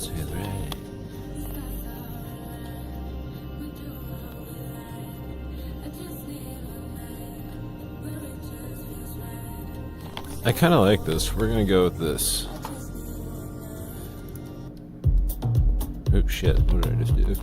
just feels right. I kind of like this. We're gonna go with this. Oh shit, what did I just do?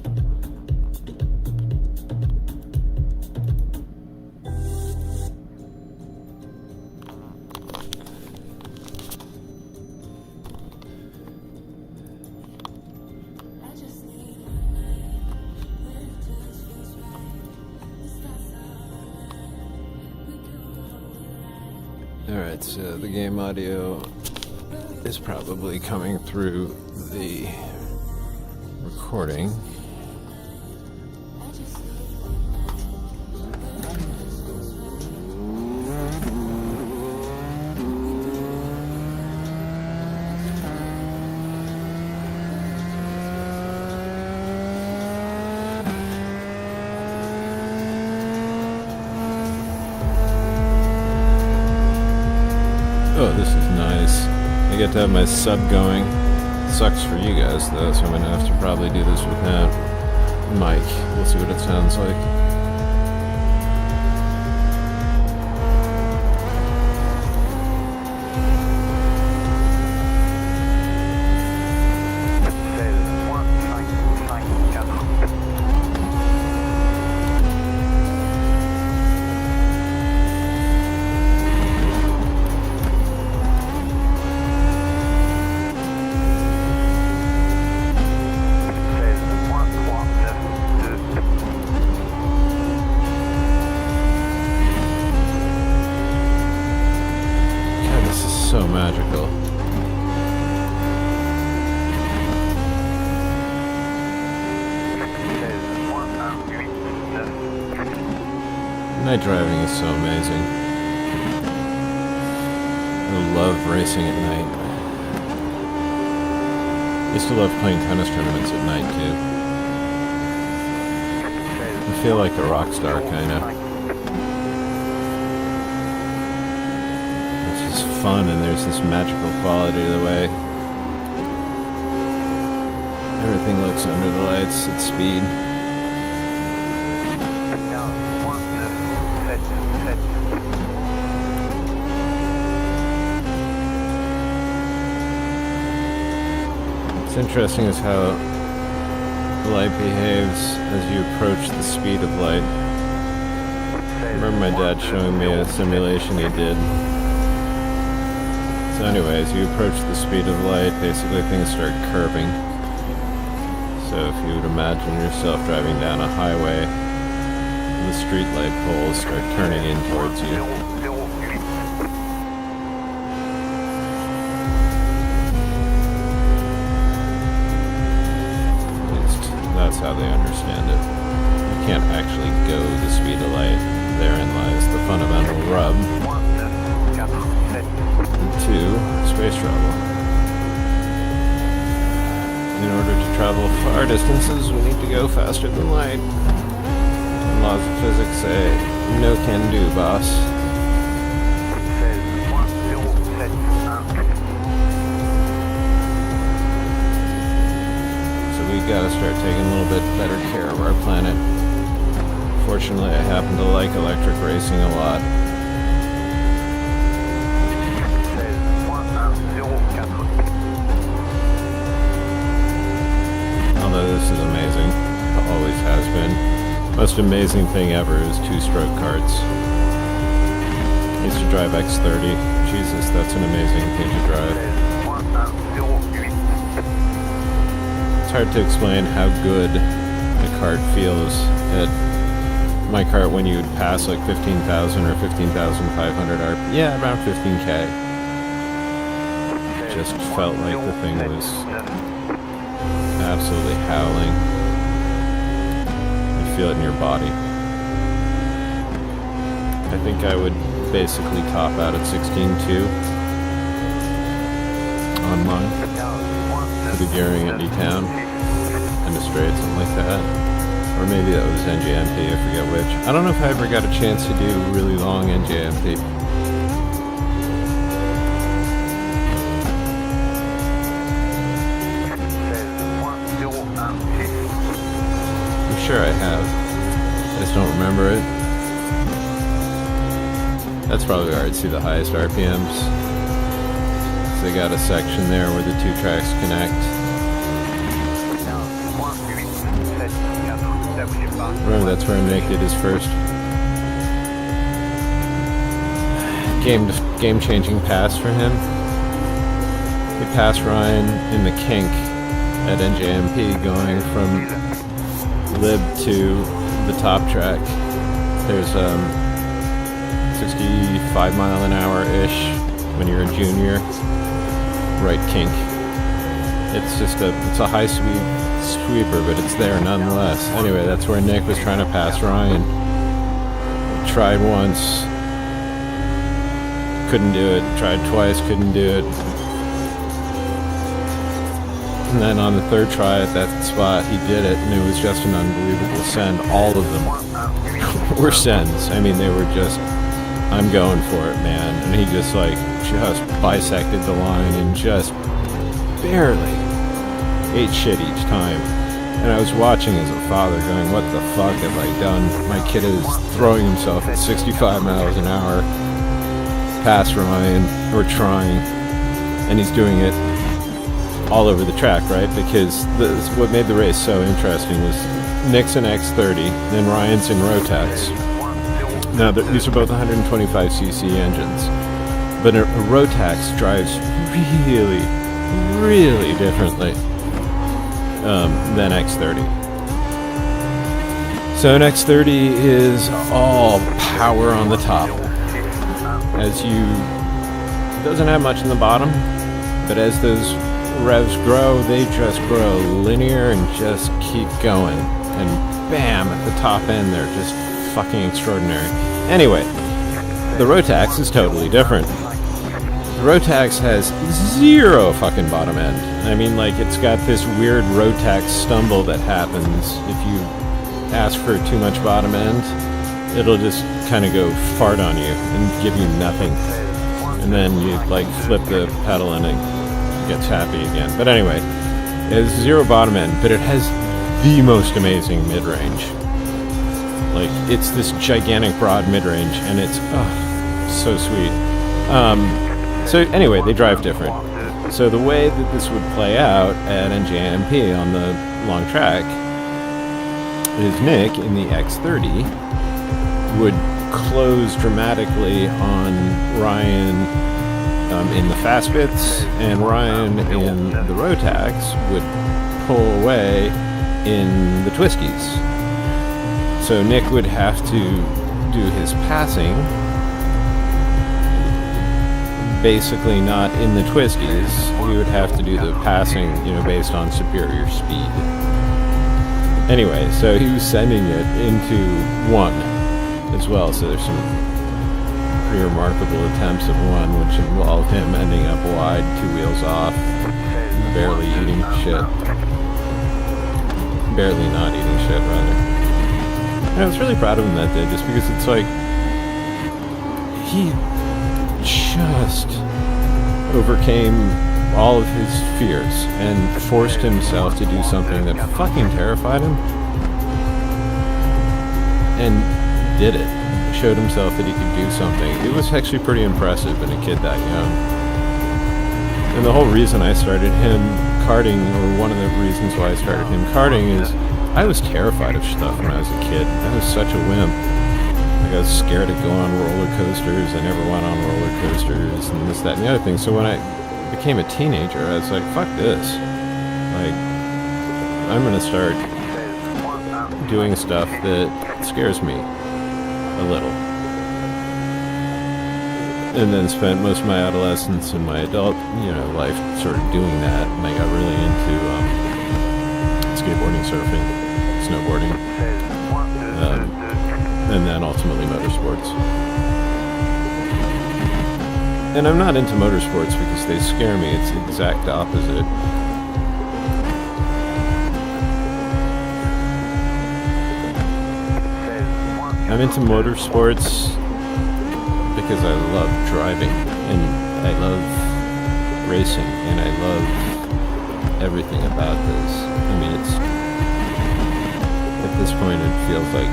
Alright, so the game audio is probably coming through the recording. Oh, this is nice. I get to have my sub going. Sucks for you guys though, so I'm gonna have to probably do this without mic. We'll see what it sounds like. So magical. Night driving is so amazing. I love racing at night. I used to love playing tennis tournaments at night too. I feel like a rock star, kinda. Fun, and there's this magical quality to the way everything looks under the lights at speed. What's interesting is how the light behaves as you approach the speed of light. I remember my dad showing me a simulation he did. So anyway, as you approach the speed of light, basically things start curving. So if you would imagine yourself driving down a highway, the street light poles start turning in towards you. At least that's how they understand it. You can't actually go the speed of light. Therein lies the fundamental rub. 2. Space travel. In order to travel far distances, we need to go faster than light. And laws of physics say, no can do, boss. So we gotta start taking a little bit better care of our planet. Fortunately, I happen to like electric racing a lot. Although this is amazing, always has been. Most amazing thing ever is two-stroke karts. I used to drive X30. Jesus, that's an amazing thing to drive. It's hard to explain how good a kart feels at my kart when you would pass like 15,000 or 15,500 RP. Yeah, around 15K. It just felt like the thing was absolutely howling. You feel it in your body. I think I would basically top out at 16.2 on mine. Could be gearing at D-Town, kind of straight, something like that. Or maybe that was NJMP, I forget which. I don't know if I ever got a chance to do really long NJMP. sure I have. I just don't remember it. That's probably where I'd see the highest RPMs. So they got a section there where the two tracks connect. Remember, that's where Nick did his first game-changing pass for him. He passed Ryan in the kink at NJMP, going from lib to the top track. There's 65 mile an hour-ish when you're a junior, right kink. It's a high speed sweeper, but it's there nonetheless. Anyway, that's where Nick was trying to pass Ryan. Tried once, couldn't do it. Tried twice, couldn't do it. And then on the third try at that spot, he did it, and it was just an unbelievable send. All of them were sends. I mean, they were just, I'm going for it, man. And he just bisected the line and just barely ate shit each time. And I was watching as a father going, what the fuck have I done? My kid is throwing himself at 65 miles an hour past Ryan, or trying, and he's doing it all over the track, right? Because what made the race so interesting was Nick's in X30, then Ryan's in Rotax. Now, these are both 125cc engines, but a Rotax drives really, really differently than X30. So an X30 is all power on the top. It doesn't have much in the bottom, but as those revs grow, they just grow linear and just keep going. And bam, at the top end, they're just fucking extraordinary. Anyway, the Rotax is totally different. The Rotax has zero fucking bottom end. I mean, it's got this weird Rotax stumble that happens if you ask for too much bottom end. It'll just kind of go fart on you and give you nothing. And then you flip the pedal and it gets happy again. But anyway, it has zero bottom end, but it has the most amazing mid-range. It's this gigantic broad mid-range, and it's so sweet. So anyway, they drive different. So the way that this would play out at NJMP on the long track is Nick in the X30 would close dramatically on Ryan in the fast bits, and Ryan in the Rotax would pull away in the twisties. So Nick would have to do his passing basically not in the twisties. He would have to do the passing, based on superior speed. Anyway, so he was sending it into one as well, so there's some pretty remarkable attempts at one, which involved him ending up wide, 2 wheels off, barely eating shit. Barely not eating shit, rather. And I was really proud of him that day, just because it's he just overcame all of his fears and forced himself to do something that fucking terrified him, and did it. Showed himself that he could do something. It was actually pretty impressive in a kid that young. And the whole reason I started him karting, or one of the reasons why I started him karting, is I was terrified of stuff when I was a kid. I was such a wimp. I was scared to go on roller coasters. I never went on roller coasters and this, that, and the other thing. So when I became a teenager, I was like, fuck this. I'm gonna start doing stuff that scares me a little. And then spent most of my adolescence and my adult, life sort of doing that. And I got really into skateboarding, surfing, snowboarding, and then ultimately motorsports. And I'm not into motorsports because they scare me. It's the exact opposite. I'm into motorsports because I love driving, and I love racing, and I love everything about this. I mean, at this point it feels like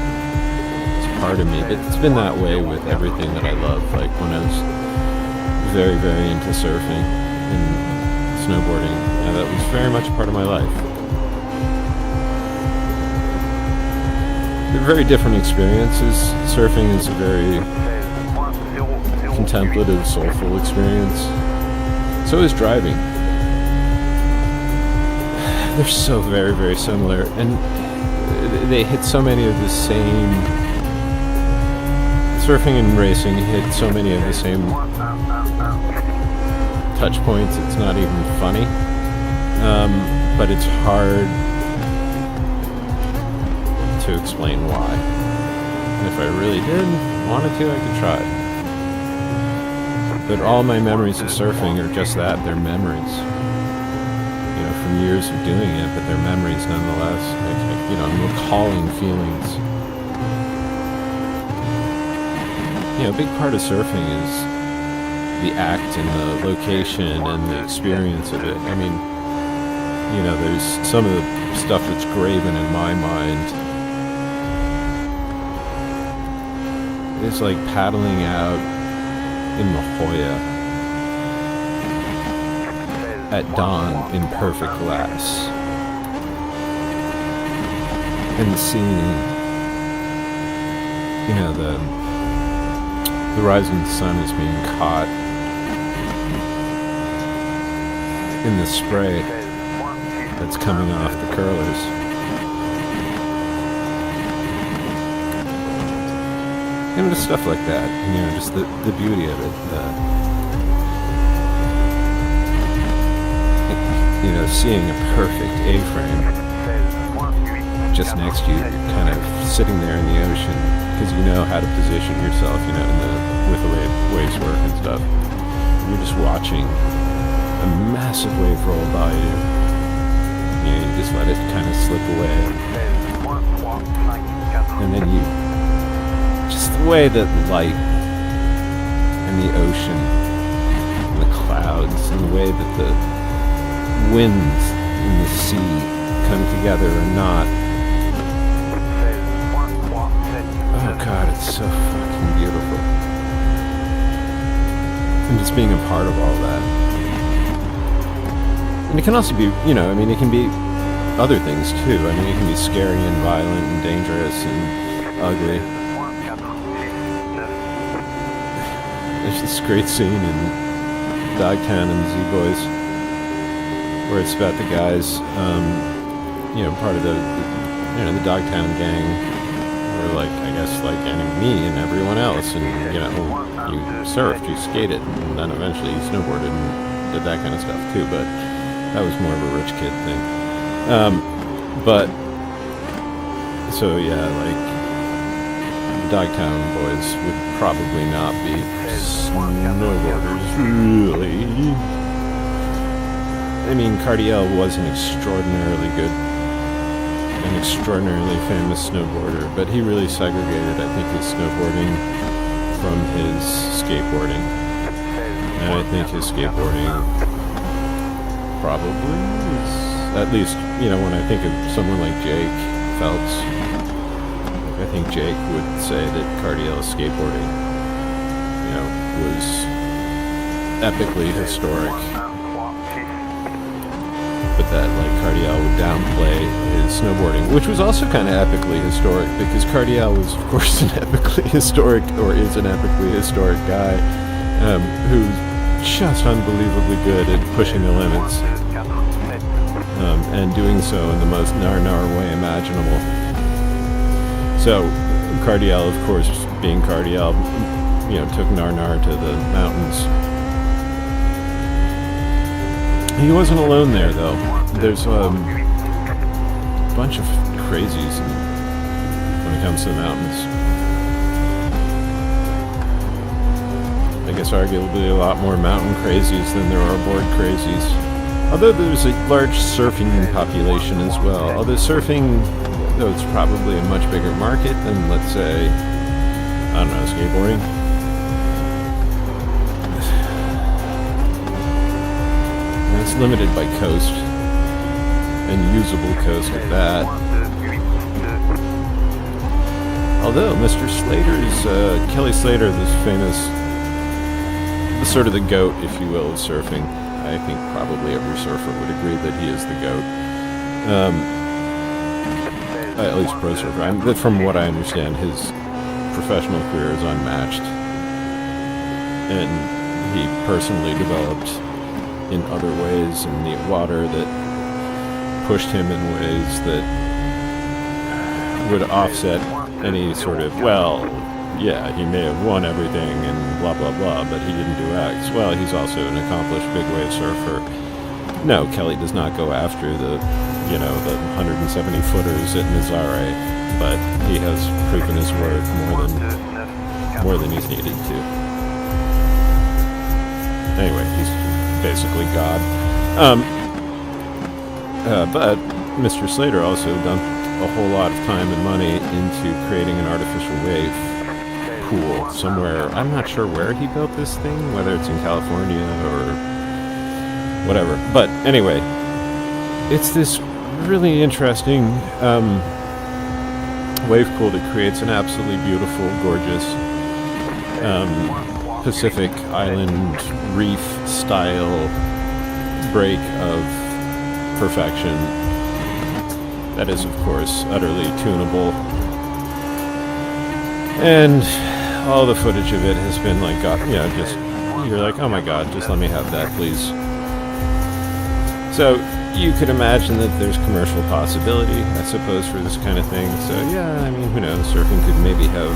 it's part of me. But it's been that way with everything that I love. Like when I was very, very into surfing and snowboarding, that was very much a part of my life. They're very different experiences. Surfing is a very contemplative, soulful experience. So is driving. They're so very, very similar, and they hit so many of the same. Surfing and racing hit so many of the same touch points. It's not even funny, but it's hard to explain why. And if I really wanted to, I could try. But all my memories of surfing are just that, they're memories. You know, from years of doing it, but they're memories nonetheless. Like, you know, I'm recalling feelings. You know, a big part of surfing is the act and the location and the experience of it. I mean, you know, there's some of the stuff that's graven in my mind. It's like paddling out in La Jolla at dawn in perfect glass and seeing, you know, the rising sun is being caught in the spray that's coming off the curlers. You know, just stuff like that. You know, just the beauty of it. You know, seeing a perfect A-frame just next to you, kind of sitting there in the ocean, because you know how to position yourself, you know, with the way waves work and stuff. You're just watching a massive wave roll by you. You know, you just let it kind of slip away. And then you, just the way that light and the ocean and the clouds and the way that the winds and the sea come together or not. Oh God, it's so fucking beautiful. And just being a part of all that. And it can also be, you know, I mean, it can be other things too. I mean, it can be scary and violent and dangerous and ugly. There's this great scene in Dogtown and the Z-Boys where it's about the guys, you know, part of the the Dogtown gang, were like, I guess, like me and everyone else, and you know, you surfed, you skated, and then eventually you snowboarded and did that kind of stuff too. But that was more of a rich kid thing. But so yeah, like the Dogtown boys would probably not be snowboarders, really. I mean, Cardiel was an extraordinarily famous snowboarder, but he really segregated, I think, his snowboarding from his skateboarding. And I think his skateboarding probably is, at least, you know, when I think of someone like Jake Phelps, I think Jake would say that Cardiel's skateboarding, you know, was epically historic. But that, like, Cardiel would downplay his snowboarding, which was also kind of epically historic, because Cardiel was, of course, an epically historic, or is an epically historic guy, who's just unbelievably good at pushing the limits, and doing so in the most nar-nar way imaginable. So, Cardiel, of course, being Cardiel, you know, took nar-nar to the mountains. He wasn't alone there, though. There's a bunch of crazies when it comes to the mountains. I guess arguably a lot more mountain crazies than there are board crazies. Although there's a large surfing population as well. Although surfing, though it's probably a much bigger market than, let's say, I don't know, skateboarding. It's limited by coast, and usable coast at that. Although Mr. Slater's, Kelly Slater, this famous, sort of the GOAT, if you will, of surfing. I think probably every surfer would agree that he is the GOAT. At least pro surfer. From what I understand, his professional career is unmatched. And he personally developed in other ways in the water that pushed him in ways that would offset any sort of, well, yeah, he may have won everything and blah, blah, blah, but he didn't do X. Well, he's also an accomplished big wave surfer. No, Kelly does not go after the 170 footers at Nazare, but he has proven his worth more than he's needed to. Anyway, he's basically God. But Mr. Slater also dumped a whole lot of time and money into creating an artificial wave pool somewhere. I'm not sure where he built this thing, whether it's in California or whatever. But anyway, it's this really interesting wave pool that creates an absolutely beautiful, gorgeous Pacific Island reef style break of perfection. That is, of course, utterly tunable. And all the footage of it has been like, you're like, oh my god, just let me have that, please. So you could imagine that there's commercial possibility, I suppose, for this kind of thing. So yeah, I mean, who knows, surfing could maybe have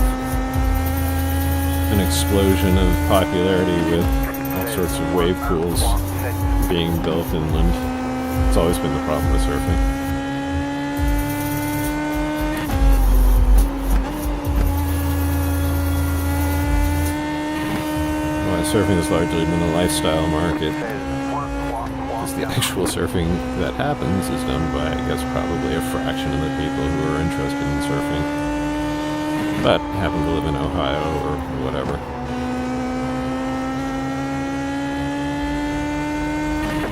an explosion of popularity with all sorts of wave pools being built inland. It's always been the problem with surfing. Surfing has largely been a lifestyle market, because the actual surfing that happens is done by, I guess, probably a fraction of the people who are interested in surfing, but happen to live in Ohio or whatever.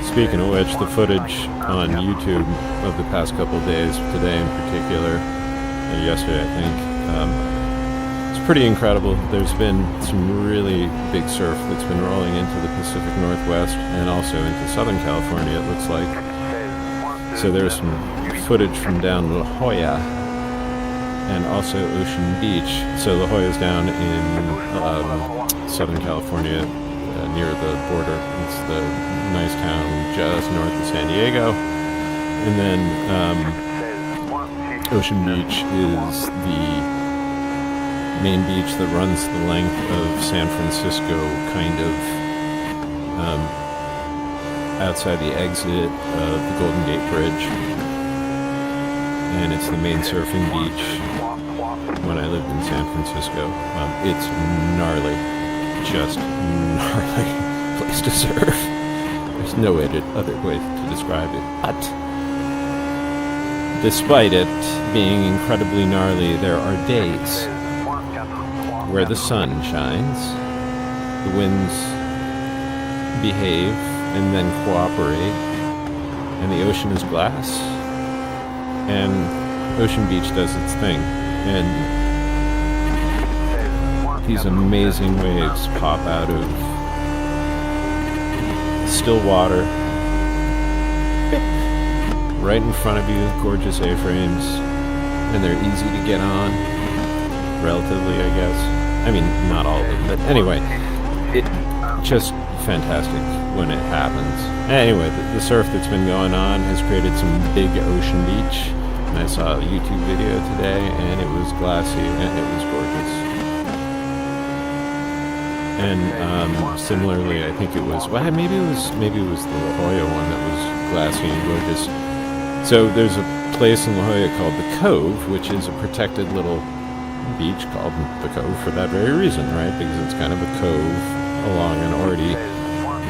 Speaking of which, the footage on YouTube of the past couple of days, today in particular, yesterday I think, pretty incredible. There's been some really big surf that's been rolling into the Pacific Northwest and also into Southern California, it looks like. So there's some footage from down La Jolla and also Ocean Beach. So La Jolla's down in Southern California near the border. It's the nice town just north of San Diego. And then Ocean Beach is the main beach that runs the length of San Francisco, kind of outside the exit of the Golden Gate Bridge. And it's the main surfing beach when I lived in San Francisco. It's gnarly, just gnarly place to surf. There's no other way to describe it. But despite it being incredibly gnarly, there are days where the sun shines, the winds behave and then cooperate, and the ocean is glass, and Ocean Beach does its thing, and these amazing waves pop out of still water right in front of you, gorgeous A-frames, and they're easy to get on, relatively, I guess. I mean, not all of them, but anyway, it just fantastic when it happens. Anyway, the surf that's been going on has created some big Ocean Beach, and I saw a YouTube video today, and it was glassy, and it was gorgeous. And similarly, I think it was, well, maybe it was the La Jolla one that was glassy and gorgeous. So there's a place in La Jolla called The Cove, which is a protected little beach called The Cove for that very reason, right? Because it's kind of a cove along an already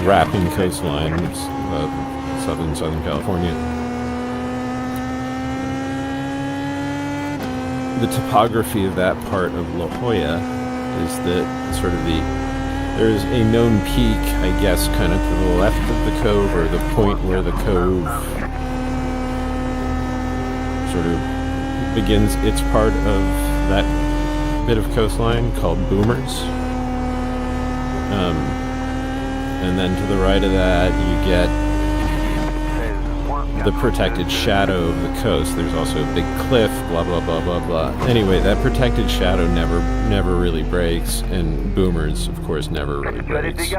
wrapping coastline of Southern California. The topography of that part of La Jolla is that sort of there's a known peak, I guess, kind of to the left of the cove, or the point where the cove sort of begins its part of that bit of coastline called Boomers. And then to the right of that, you get the protected shadow of the coast. There's also a big cliff, blah, blah, blah, blah, blah. Anyway, that protected shadow never really breaks, and Boomers, of course, never really breaks.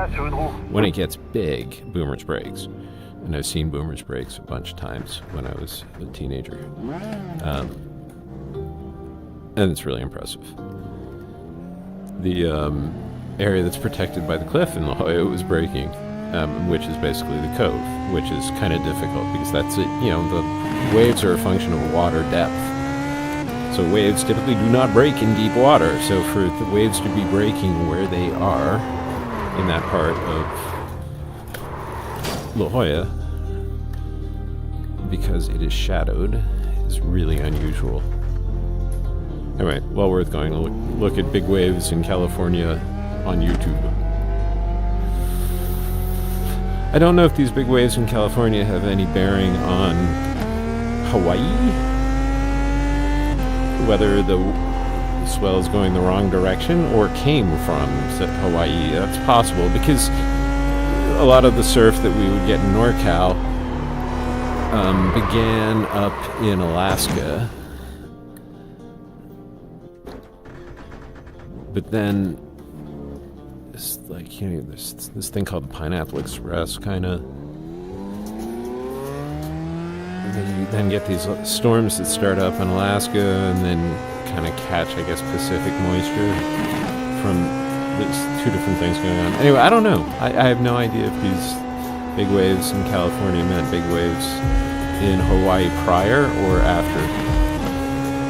When it gets big, Boomers breaks. And I've seen Boomers breaks a bunch of times when I was a teenager. And it's really impressive. The area that's protected by the cliff in La Jolla was breaking, which is basically the cove, which is kind of difficult because that's it. You know, the waves are a function of water depth. So waves typically do not break in deep water. So for the waves to be breaking where they are in that part of La Jolla, because it is shadowed, is really unusual. Anyway, well worth going to look at big waves in California on YouTube. I don't know if these big waves in California have any bearing on Hawaii. Whether the swell is going the wrong direction or came from Hawaii. That's possible because a lot of the surf that we would get in NorCal began up in Alaska. But then, it's like, you know, there's this thing called the Pineapple Express, kind of. You then get these storms that start up in Alaska and then kind of catch, I guess, Pacific moisture from there's two different things going on. Anyway, I don't know. I have no idea if these big waves in California meant big waves in Hawaii prior or after.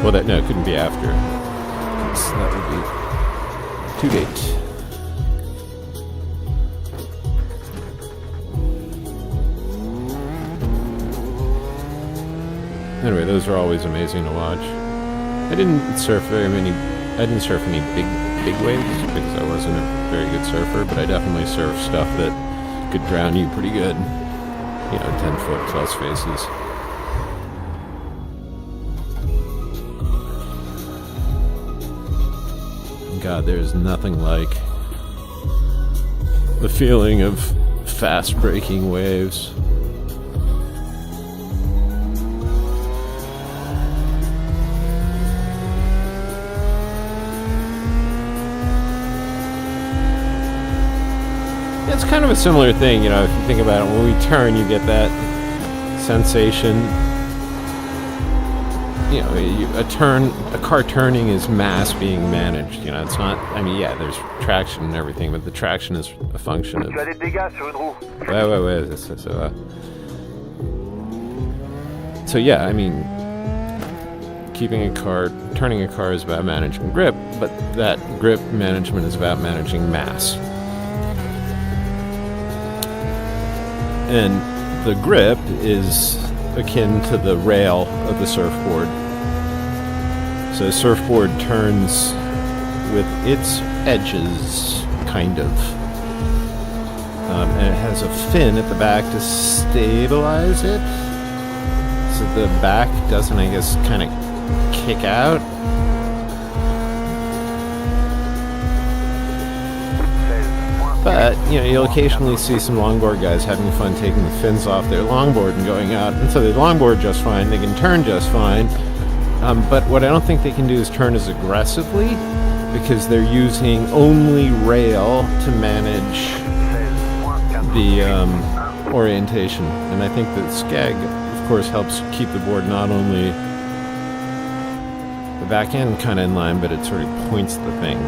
Well, no, it couldn't be after. So that would be too late. Anyway, those are always amazing to watch. I didn't surf any big waves because I wasn't a very good surfer, but I definitely surfed stuff that could drown you pretty good. You know, 10-foot plus faces. God, there's nothing like the feeling of fast breaking waves. It's kind of a similar thing, you know, if you think about it. When we turn, you get that sensation. You know, a car turning is mass being managed. You know, it's not. I mean, yeah, there's traction and everything, but the traction is a function of. So yeah, I mean, turning a car is about managing grip, but that grip management is about managing mass. And the grip is akin to the rail of the surfboard. So the surfboard turns with its edges, kind of. And it has a fin at the back to stabilize it. So the back doesn't, I guess, kind of kick out. But, you know, you'll occasionally see some longboard guys having fun taking the fins off their longboard and going out. And so they longboard just fine. They can turn just fine. But what I don't think they can do is turn as aggressively because they're using only rail to manage the orientation. And I think that Skeg, of course, helps keep the board not only the back end kind of in line, but it sort of points the thing.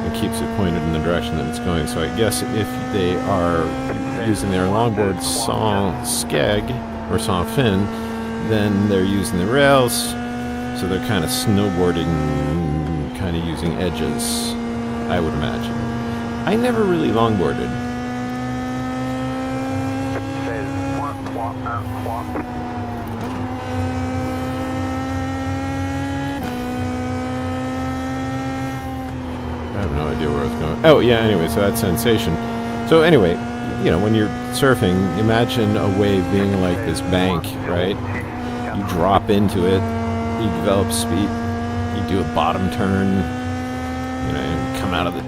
It keeps it pointed in the direction that it's going. So I guess if they are using their longboard sans skeg or sans fin, then they're using the rails. So they're kind of snowboarding, kind of using edges, I would imagine. I never really longboarded. I have no idea where I was going. Oh, yeah, anyway, so that sensation. So anyway, you know, when you're surfing, imagine a wave being like this bank, right? You drop into it, you develop speed, you do a bottom turn, and come out of the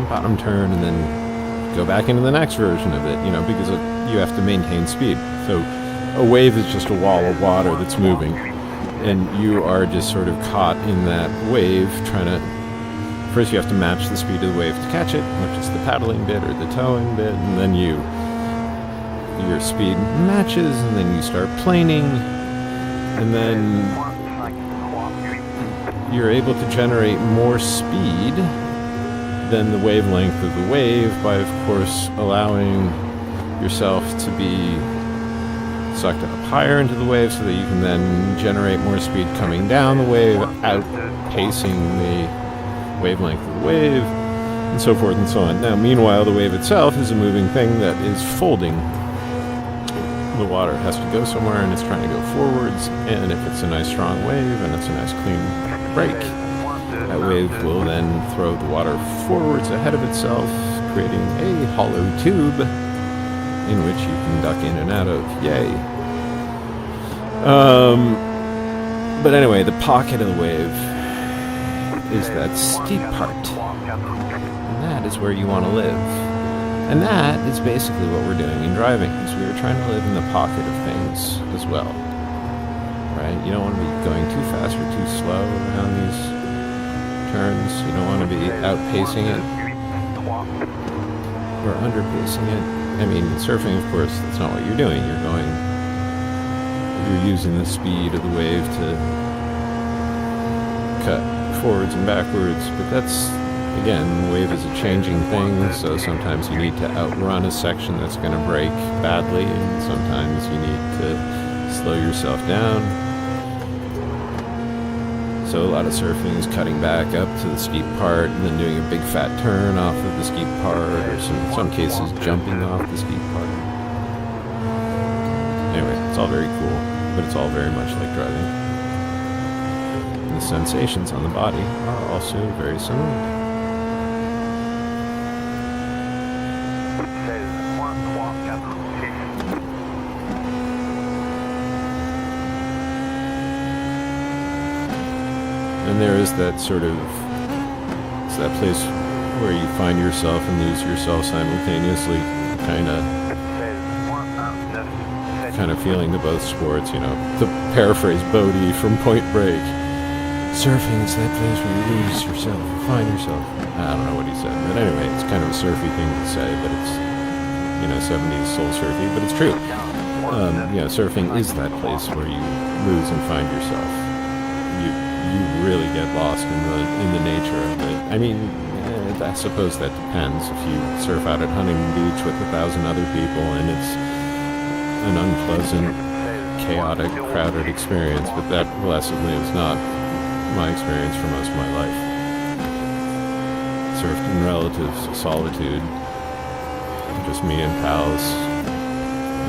bottom turn and then go back into the next version of it, because you have to maintain speed. So a wave is just a wall of water that's moving, and you are just sort of caught in that wave trying to... First you have to match the speed of the wave to catch it, which is the paddling bit or the towing bit, and then your speed matches, and then you start planing, and then you're able to generate more speed than the wavelength of the wave by, of course, allowing yourself to be sucked up higher into the wave so that you can then generate more speed coming down the wave, outpacing the wavelength of the wave, and so forth and so on. Now, meanwhile, the wave itself is a moving thing that is folding. The water has to go somewhere, and it's trying to go forwards, and if it's a nice strong wave and it's a nice clean break, that wave will then throw the water forwards ahead of itself, creating a hollow tube in which you can duck in and out of. Yay. But anyway, the pocket of the wave is that steep part, and that is where you want to live. And that is basically what we're doing in driving, is we are trying to live in the pocket of things as well, right? You don't want to be going too fast or too slow around these turns. You don't want to be outpacing it or underpacing it. I mean, surfing, of course, that's not what you're doing. You're using the speed of the wave to cut forwards and backwards, but that's, again, the wave is a changing thing, so sometimes you need to outrun a section that's going to break badly, and sometimes you need to slow yourself down. So a lot of surfing is cutting back up to the steep part and then doing a big fat turn off of the steep part, or in some cases jumping off the steep part. Anyway, it's all very cool, but it's all very much like driving. And the sensations on the body are also very similar. And there is that sort of, it's that place where you find yourself and lose yourself simultaneously, kind of feeling to both sports, to paraphrase Bodhi from Point Break. Surfing is that place where you lose yourself, find yourself. I don't know what he said, but anyway, it's kind of a surfy thing to say, but it's, 70s soul surfy, but it's true. Surfing is that place where you lose and find yourself. You really get lost in the nature of it. I mean, I suppose that depends. If you surf out at Huntington Beach with 1,000 other people and it's an unpleasant, chaotic, crowded experience, but that blessedly was not my experience for most of my life. Surfed in relative solitude, just me and pals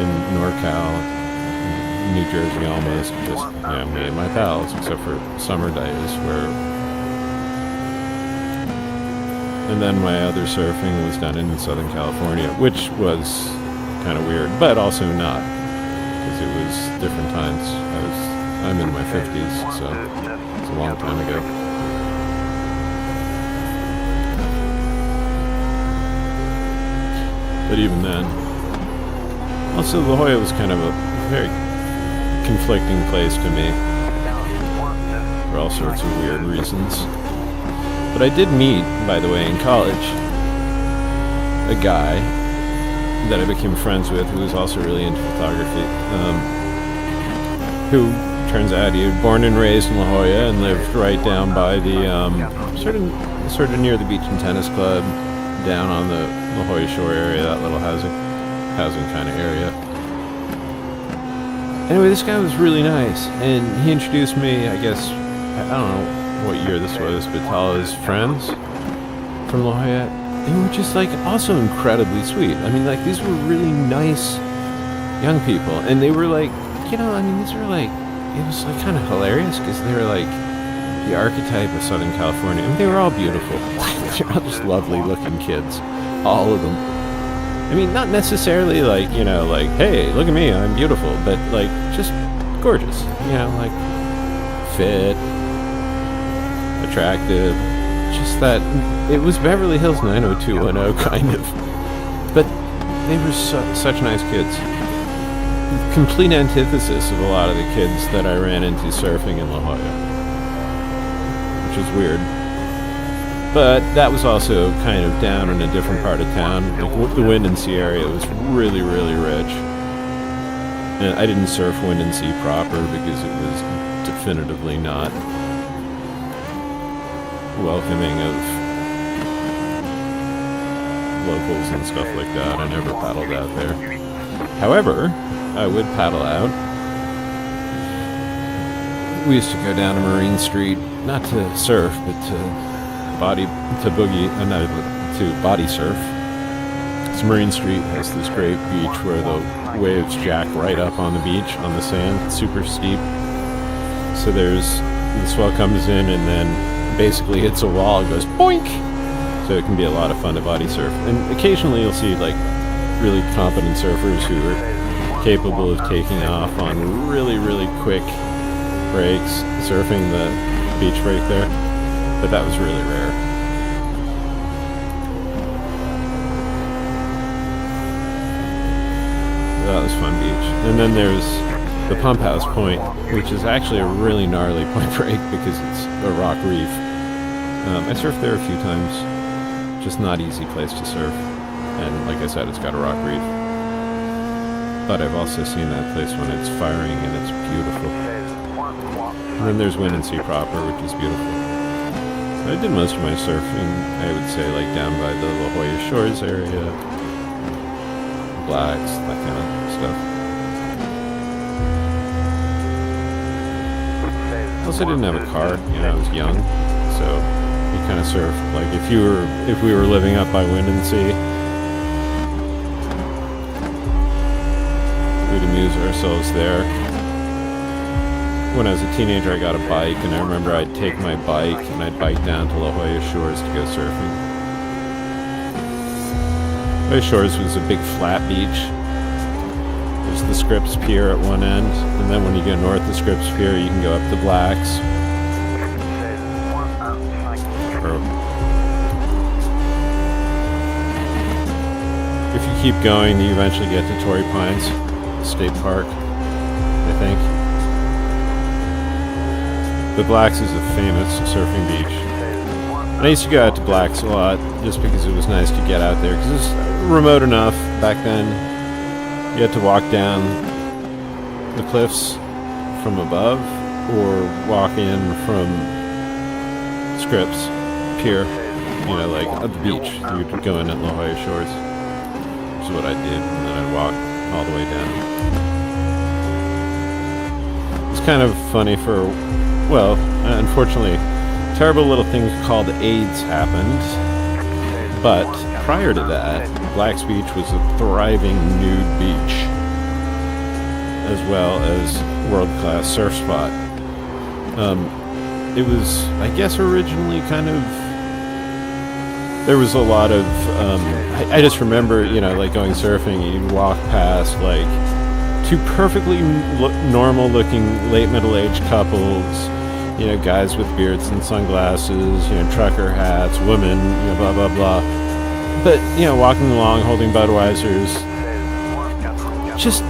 in NorCal. New Jersey almost, just me and my pals, except for summer days and then my other surfing was done in Southern California, which was kind of weird, but also not, because it was different times. I'm in my 50s, so it's a long time ago. But even then, also La Jolla was kind of a very conflicting place to me for all sorts of weird reasons. But I did meet, by the way, in college, a guy that I became friends with who was also really into photography, who turns out he was born and raised in La Jolla and lived right down by the sort of near the Beach and Tennis Club, down on the La Jolla Shore area, that little housing kind of area. Anyway, this guy was really nice, and he introduced me, I guess, I don't know what year this was, but to all his friends from La Jolla, they were just, also incredibly sweet. I mean, these were really nice young people, and they were these were, it was, kind of hilarious, because they were, the archetype of Southern California, and they were all beautiful. They were all just lovely-looking kids, all of them. I mean, not necessarily hey, look at me, I'm beautiful, but just gorgeous, fit, attractive, just that it was Beverly Hills 90210 kind of, but they were such nice kids. Complete antithesis of a lot of the kids that I ran into surfing in La Jolla, which is weird. But that was also kind of down in a different part of town. Like the Windansea area was really, really rich. And I didn't surf Windansea proper because it was definitively not welcoming of locals and stuff like that. I never paddled out there. However, I would paddle out. We used to go down to Marine Street, not to surf, but to body surf. So Marine Street has this great beach where the waves jack right up on the beach, on the sand. It's super steep. So the swell comes in and then basically hits a wall, it goes boink! So it can be a lot of fun to body surf. And occasionally you'll see like really competent surfers who are capable of taking off on really, really quick breaks, surfing the beach break there. But that was really rare. That was fun beach. And then there's the Pump House Point, which is actually a really gnarly point break because it's a rock reef. I surfed there a few times. Just not easy place to surf. And like I said, it's got a rock reef. But I've also seen that place when it's firing and it's beautiful. And then there's Windansea proper, which is beautiful. I did most of my surfing, I would say, like down by the La Jolla Shores area, Blacks, that kind of stuff. Also, I didn't have a car, I was young, so you kind of surf. Like if we were living up by Windansea, we'd amuse ourselves there. When I was a teenager, I got a bike, and I remember I'd take my bike and I'd bike down to La Jolla Shores to go surfing. La Jolla Shores was a big flat beach. There's the Scripps Pier at one end, and then when you go north of Scripps Pier, you can go up to Blacks. If you keep going, you eventually get to Torrey Pines State Park, I think. But Blacks is a famous surfing beach. And I used to go out to Blacks a lot just because it was nice to get out there because it was remote enough back then. You had to walk down the cliffs from above or walk in from Scripps Pier, like at the beach. You would go in at La Jolla Shores, which is what I did, and then I'd walk all the way down. It's kind of funny unfortunately, terrible little thing called AIDS happened, but prior to that, Blacks Beach was a thriving nude beach, as well as world-class surf spot. It was, I guess, originally kind of, there was a lot of, I just remember, like going surfing, you'd walk past, like, two perfectly normal-looking late middle-aged couples, guys with beards and sunglasses, trucker hats, women, blah, blah, blah. But, walking along, holding Budweisers,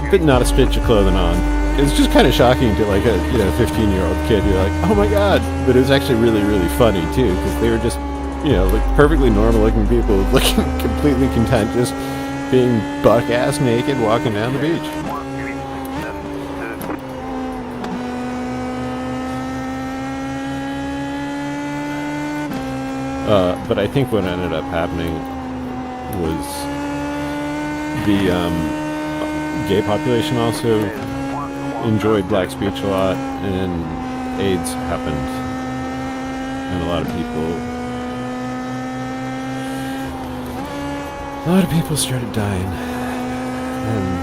but not a stitch of clothing on. It's just kind of shocking to, like, a, 15-year-old kid. You're like, oh my god. But it was actually really, really funny, too, because they were just, like perfectly normal-looking people looking completely content, just being buck-ass naked walking down the beach. But I think what ended up happening was the gay population also enjoyed Blacks Beach a lot, and AIDS happened, and a lot of people started dying, and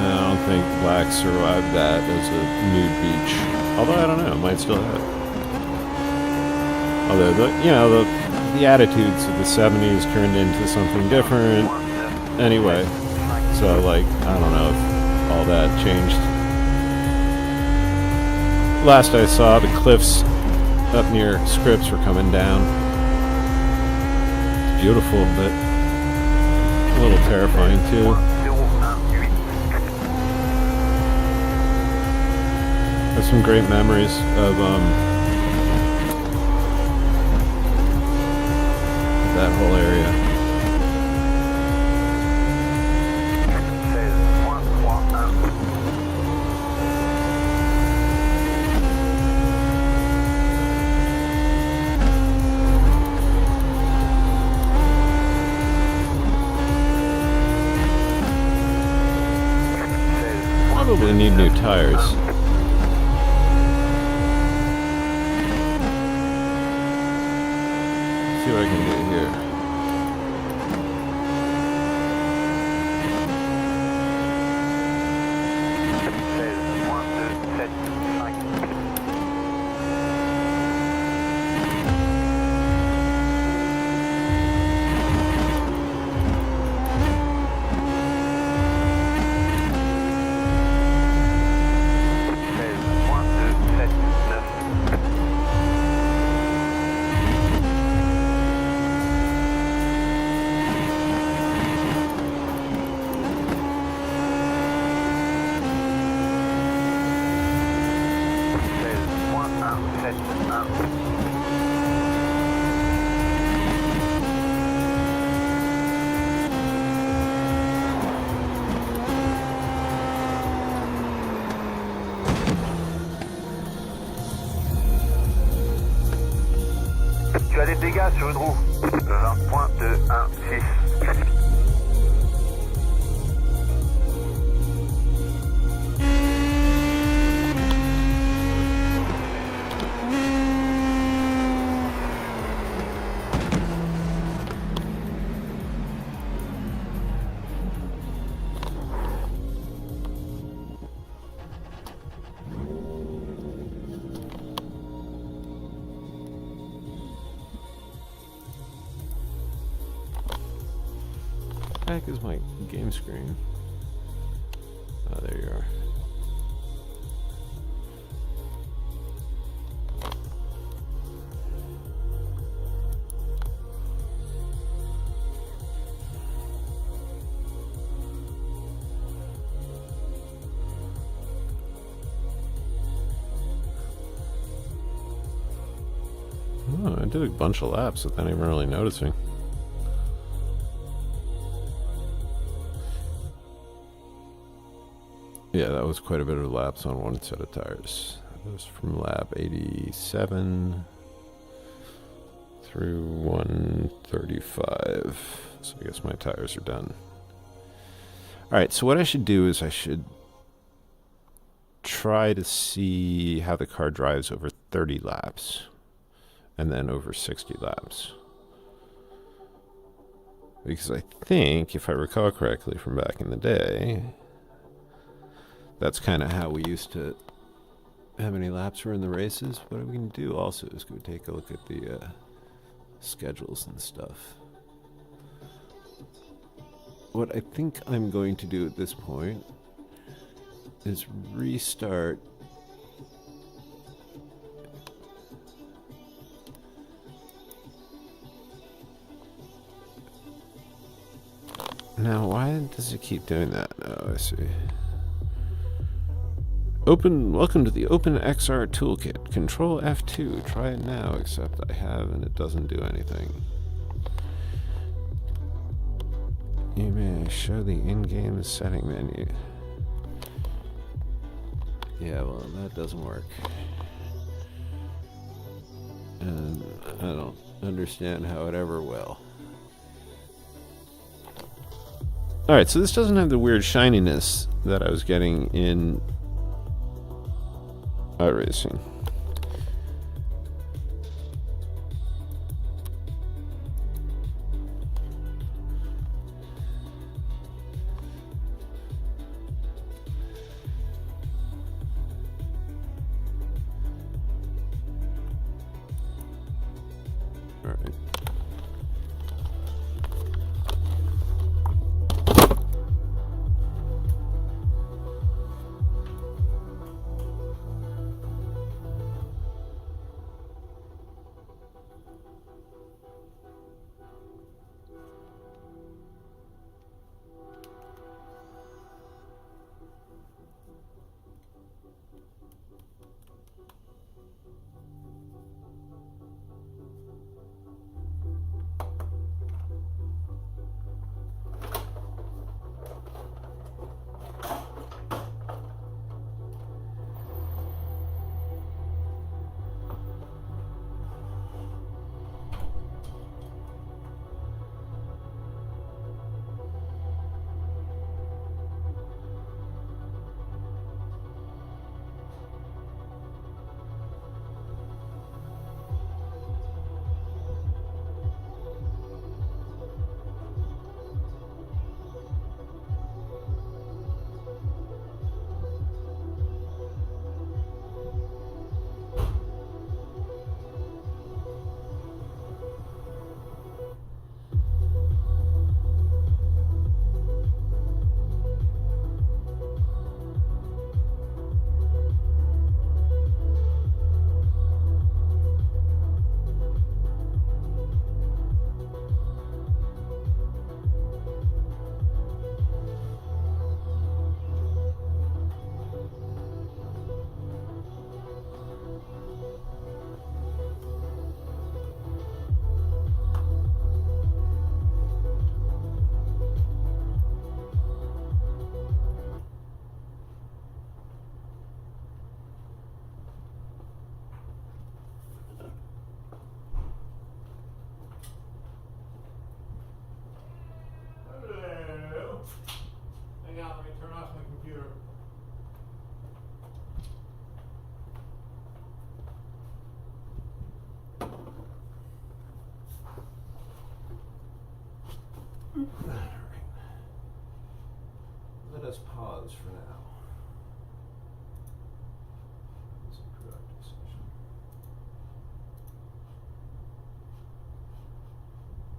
I don't think Blacks survived that as a nude beach. Although I don't know, it might still have. Although the attitudes of the 70s turned into something different. Anyway, so like I don't know if all that changed. Last I saw, the cliffs up near Scripps were coming down. It's beautiful, but a little terrifying too. I have some great memories of that whole area. Probably need new tires. See what I can do here. Tu as des dégâts sur une roue. 20.216. What the heck is my game screen? Oh, there you are. Oh, I did a bunch of laps without even really noticing. Yeah, that was quite a bit of laps on one set of tires. That was from lap 87 through 135. So I guess my tires are done. Alright, so what I should do is I should try to see how the car drives over 30 laps. And then over 60 laps. Because I think, if I recall correctly from back in the day, that's kind of how we used to, how many laps were in the races. What we can do also is go take a look at the schedules and stuff. What I think I'm going to do at this point is restart now. Why does it keep doing that? Oh, I see. Welcome to the OpenXR Toolkit. Control F2. Try it now, except I have and it doesn't do anything. You may show the in-game setting menu. Yeah, well, that doesn't work. And I don't understand how it ever will. Alright, so this doesn't have the weird shininess that I was getting in iRacing. Alright. turn off my computer. Alright. Let us pause for now.